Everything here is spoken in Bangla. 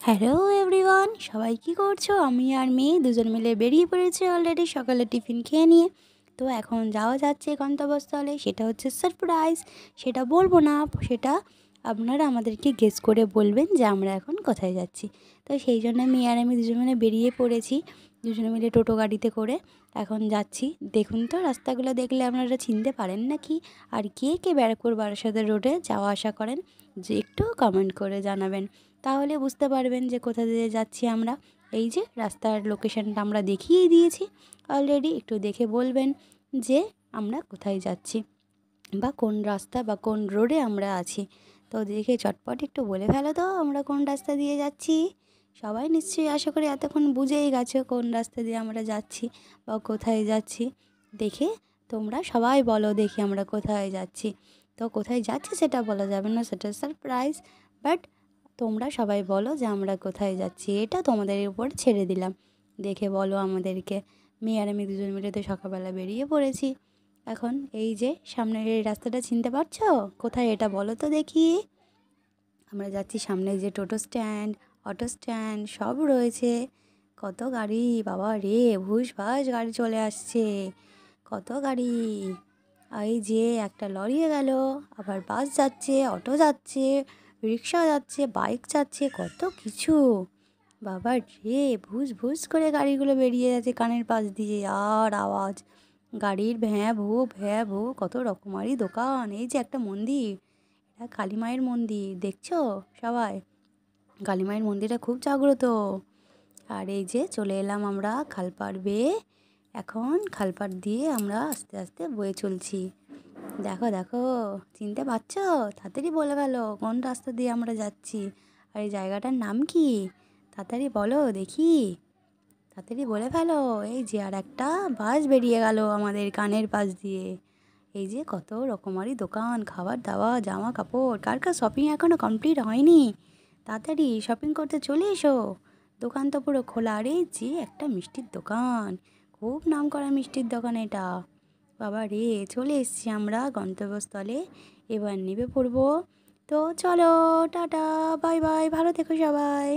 হ্যালো এভরিওয়ান, সবাই কি করছো? আমি আর মেয়ে দুজন মিলে বেরিয়ে পড়েছি অলরেডি সকালে টিফিন খেয়ে নিয়ে। তো এখন যাওয়া যাচ্ছে গন্তব্যস্থলে, সেটা হচ্ছে সারপ্রাইজ। সেটা বলবো না, সেটা আপনারা আমাদেরকে গেস করে বলবেন যে আমরা এখন কোথায় যাচ্ছি। তো সেই জন্য মেয়ে আর আমি দুজন মিলে বেরিয়ে পড়েছি, দুজনে মিলে টোটো গাড়িতে করে এখন যাচ্ছি। দেখুন তো, রাস্তাগুলো দেখলে আপনারা চিনতে পারেন নাকি? আর কে কে ব্যারাকপুর বারাসাত রোডে যাওয়া আসা করেন, যে একটু কমেন্ট করে জানাবেন, তাহলে বুঝতে পারবেন যে কোথা দিয়ে যাচ্ছি আমরা। এই যে রাস্তার লোকেশানটা আমরা দেখিয়ে দিয়েছি অলরেডি, একটু দেখে বলবেন যে আমরা কোথায় যাচ্ছি বা কোন রাস্তা বা কোন রোডে আমরা আছি। তো দেখে চটপট একটু বলে ফেলো তো আমরা কোন রাস্তা দিয়ে যাচ্ছি। সবাই নিশ্চয়ই আশা করি এতক্ষণ বুঝেই গেছো কোন রাস্তা দিয়ে আমরা যাচ্ছি বা কোথায় যাচ্ছি। দেখে তোমরা সবাই বলো দেখি আমরা কোথায় যাচ্ছি। তো কোথায় যাচ্ছি সেটা বলা যাবে না, সেটা সারপ্রাইজ। বাট তোমরা সবাই বলো যে আমরা কোথায় যাচ্ছি, এটা তোমাদের উপর ছেড়ে দিলাম। দেখে বলো আমাদেরকে। মেয়ে আর আমি দুজন মিলে তো সকালবেলা বেরিয়ে পড়েছি। এখন এই যে সামনের এই রাস্তাটা চিনতে পারছো? কোথায় এটা বলো তো দেখি। আমরা যাচ্ছি সামনে, যে টোটো স্ট্যান্ড, অটো স্ট্যান্ড সব রয়েছে। কত গাড়ি বাবা রে, ভুস ভাস গাড়ি চলে আসছে, কত গাড়ি। এই যে একটা লরি গেল, আবার বাস যাচ্ছে, অটো যাচ্ছে, রিক্সা যাচ্ছে, বাইক যাচ্ছে, কত কিছু। বাবা রে, ভুস ভুস করে গাড়িগুলো বেরিয়ে যাচ্ছে কানের পাশ দিয়ে, আর আওয়াজ গাড়ির ভ্যাঁ ভো কত রকমারি দোকান। এই যে একটা মন্দির, এটা কালী মায়ের মন্দির, দেখছো সবাই? কালী মায়ের মন্দিরটা খুব জাগ্রত। আর এই যে চলে এলাম আমরা খালপাড় বেয়ে, এখন খালপাড় দিয়ে আমরা আস্তে আস্তে বয়ে চলছি। দেখো দেখো, চিনতে পারছো? তাড়াতাড়ি বলে গেলো কোন রাস্তা দিয়ে আমরা যাচ্ছি, আর এই জায়গাটার নাম কি? তাড়াতাড়ি বলো দেখি, তাড়াতাড়ি বলে ফেলো। এই যে আর একটা বাস বেরিয়ে গেল আমাদের কানের পাশ দিয়ে। এই যে কত রকমারি দোকান, খাবার দাবার, জামা কাপড়। কার কার শপিং এখনও কমপ্লিট হয়নি? তাড়াতাড়ি শপিং করতে চলে এসো, দোকান তো পুরো খোলা। আর এই যে একটা মিষ্টির দোকান, খুব নাম করা মিষ্টির দোকান এটা। বাবা রে, চলে এসেছি আমরা গন্তব্যস্থলে, এবার নেমে পড়বো। তো চলো, টাটা, বাই বাই, ভালো থেকো সবাই।